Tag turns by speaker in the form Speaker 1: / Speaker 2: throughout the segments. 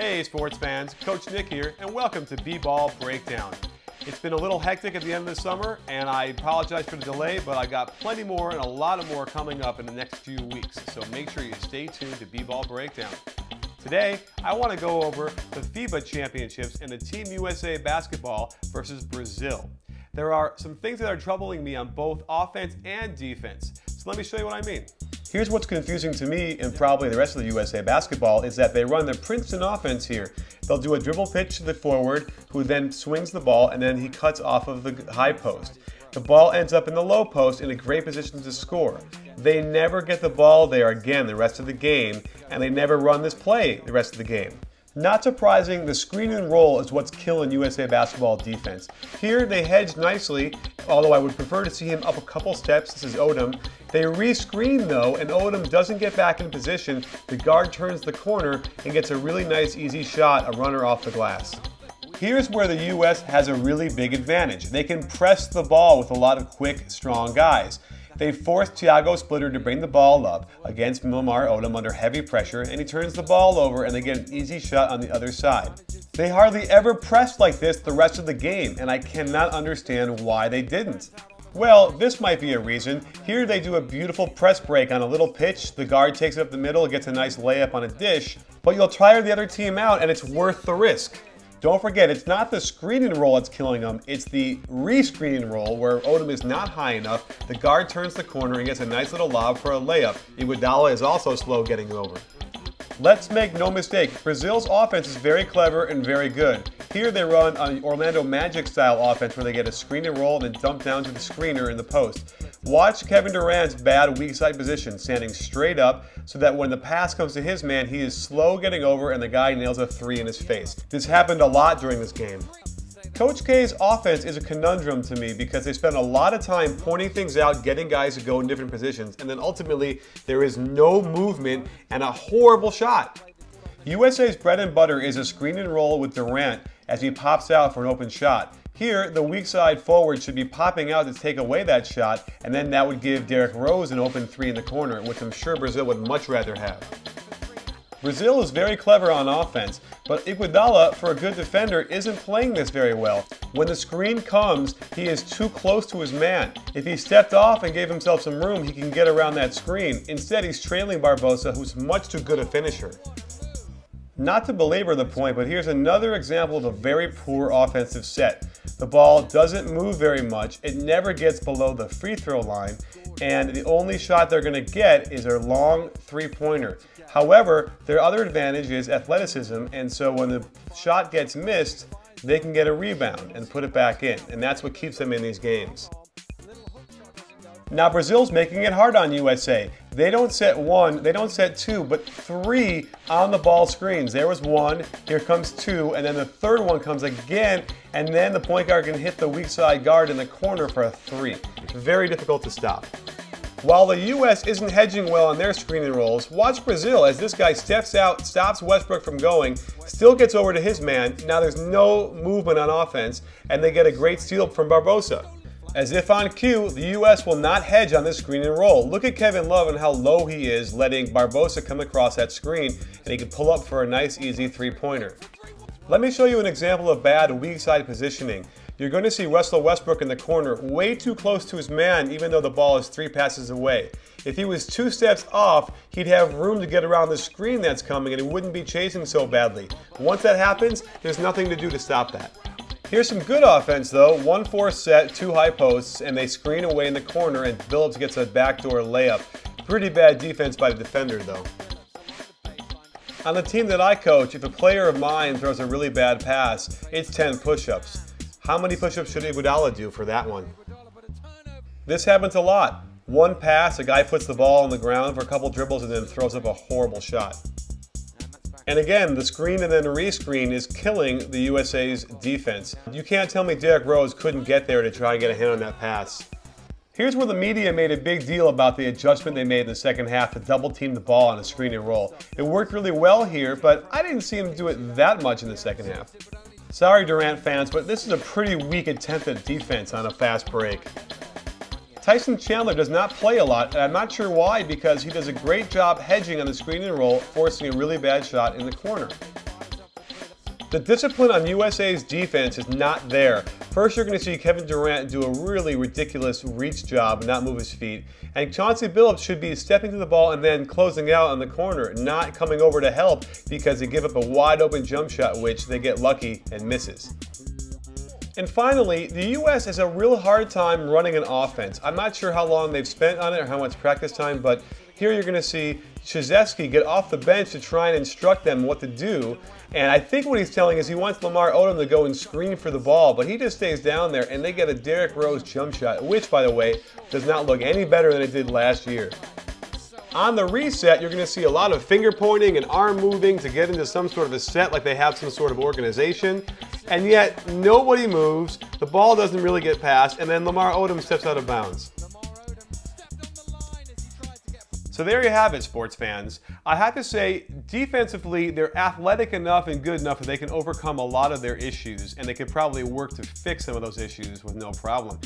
Speaker 1: Hey sports fans, Coach Nick here, and welcome to B-Ball Breakdown. It's been a little hectic at the end of the summer, and I apologize for the delay, but I got plenty more and a lot of more coming up in the next few weeks, so make sure you stay tuned to B-Ball Breakdown. Today, I want to go over the FIBA Championships and the Team USA basketball versus Brazil. There are some things that are troubling me on both offense and defense, so let me show you what I mean. Here's what's confusing to me and probably the rest of the USA basketball is that they run the Princeton offense here. They'll do a dribble pitch to the forward who then swings the ball and then he cuts off of the high post. The ball ends up in the low post in a great position to score. They never get the ball there again the rest of the game, and they never run this play the rest of the game. Not surprising, the screen and roll is what's killing USA basketball defense. Here they hedge nicely, although I would prefer to see him up a couple steps. This is Odom. They re-screen though, and Odom doesn't get back in position. The guard turns the corner and gets a really nice easy shot, a runner off the glass. Here's where the US has a really big advantage. They can press the ball with a lot of quick, strong guys. They force Thiago Splitter to bring the ball up against Lamar Odom under heavy pressure, and he turns the ball over and they get an easy shot on the other side. They hardly ever pressed like this the rest of the game, and I cannot understand why they didn't. Well, this might be a reason. Here they do a beautiful press break on a little pitch, the guard takes it up the middle, gets a nice layup on a dish, but you'll tire the other team out and it's worth the risk. Don't forget, it's not the screen and roll that's killing them, it's the re-screen and roll where Odom is not high enough, the guard turns the corner and gets a nice little lob for a layup. Iguodala is also slow getting over. Let's make no mistake, Brazil's offense is very clever and very good. Here they run an Orlando Magic style offense where they get a screen and roll and then dump down to the screener in the post. Watch Kevin Durant's bad weak side position, standing straight up so that when the pass comes to his man, he is slow getting over and the guy nails a three in his face. This happened a lot during this game. Coach K's offense is a conundrum to me because they spend a lot of time pointing things out, getting guys to go in different positions, and then ultimately there is no movement and a horrible shot. USA's bread and butter is a screen and roll with Durant as he pops out for an open shot. Here, the weak side forward should be popping out to take away that shot, and then that would give Derrick Rose an open three in the corner, which I'm sure Brazil would much rather have. Brazil is very clever on offense, but Iguodala, for a good defender, isn't playing this very well. When the screen comes, he is too close to his man. If he stepped off and gave himself some room, he can get around that screen. Instead, he's trailing Barbosa, who's much too good a finisher. Not to belabor the point, but here's another example of a very poor offensive set. The ball doesn't move very much, it never gets below the free throw line, and the only shot they're going to get is their long three-pointer. However, their other advantage is athleticism, and so when the shot gets missed, they can get a rebound and put it back in, and that's what keeps them in these games. Now Brazil's making it hard on USA. They don't set one, they don't set two, but three on the ball screens. There was one, here comes two, and then the third one comes again, and then the point guard can hit the weak side guard in the corner for a three. Very difficult to stop. While the US isn't hedging well on their screen and rolls, watch Brazil as this guy steps out, stops Westbrook from going, still gets over to his man. Now there's no movement on offense, and they get a great steal from Barbosa. As if on cue, the US will not hedge on this screen and roll. Look at Kevin Love and how low he is, letting Barbosa come across that screen, and he can pull up for a nice easy three-pointer. Let me show you an example of bad weak side positioning. You're going to see Russell Westbrook in the corner way too close to his man even though the ball is 3 passes away. If he was 2 steps off, he'd have room to get around the screen that's coming and he wouldn't be chasing so badly. Once that happens, there's nothing to do to stop that. Here's some good offense though, 1-4 set, 2 high posts, and they screen away in the corner and Phillips gets a backdoor layup. Pretty bad defense by the defender though. On the team that I coach, if a player of mine throws a really bad pass, it's 10 push-ups. How many push-ups should Iguodala do for that one? This happens a lot. One pass, a guy puts the ball on the ground for a couple dribbles and then throws up a horrible shot. And again, the screen and then re-screen is killing the USA's defense. You can't tell me Derrick Rose couldn't get there to try and get a hand on that pass. Here's where the media made a big deal about the adjustment they made in the second half to double team the ball on a screen and roll. It worked really well here, but I didn't see him do it that much in the second half. Sorry Durant fans, but this is a pretty weak attempt at defense on a fast break. Tyson Chandler does not play a lot, and I'm not sure why because he does a great job hedging on the screen and roll, forcing a really bad shot in the corner. The discipline on USA's defense is not there. First, you're going to see Kevin Durant do a really ridiculous reach job and not move his feet. And Chauncey Billups should be stepping to the ball and then closing out on the corner, not coming over to help because they give up a wide open jump shot, which they get lucky and misses. And finally, the U.S. has a real hard time running an offense. I'm not sure how long they've spent on it or how much practice time, but here you're going to see Krzyzewski get off the bench to try and instruct them what to do. And I think what he's telling is he wants Lamar Odom to go and screen for the ball, but he just stays down there and they get a Derrick Rose jump shot, which, by the way, does not look any better than it did last year. On the reset, you're going to see a lot of finger pointing and arm moving to get into some sort of a set like they have some sort of organization. And yet, nobody moves, the ball doesn't really get passed, and then Lamar Odom steps out of bounds. So there you have it, sports fans. I have to say, defensively, they're athletic enough and good enough that they can overcome a lot of their issues, and they could probably work to fix some of those issues with no problem.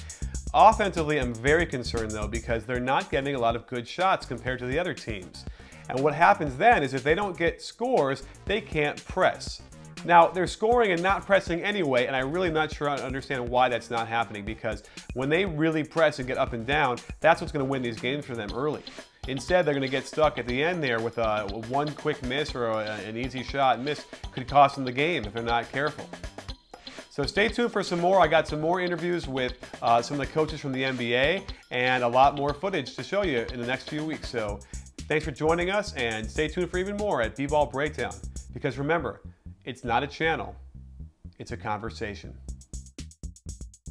Speaker 1: Offensively, I'm very concerned, though, because they're not getting a lot of good shots compared to the other teams. And what happens then is if they don't get scores, they can't press. Now, they're scoring and not pressing anyway, and I'm really not sure I understand why that's not happening, because when they really press and get up and down, that's what's going to win these games for them early. Instead, they're going to get stuck at the end there with one quick miss or an easy shot and miss could cost them the game if they're not careful. So stay tuned for some more. I got some more interviews with some of the coaches from the NBA and a lot more footage to show you in the next few weeks. So thanks for joining us, and stay tuned for even more at B-Ball Breakdown. Because remember, it's not a channel, it's a conversation.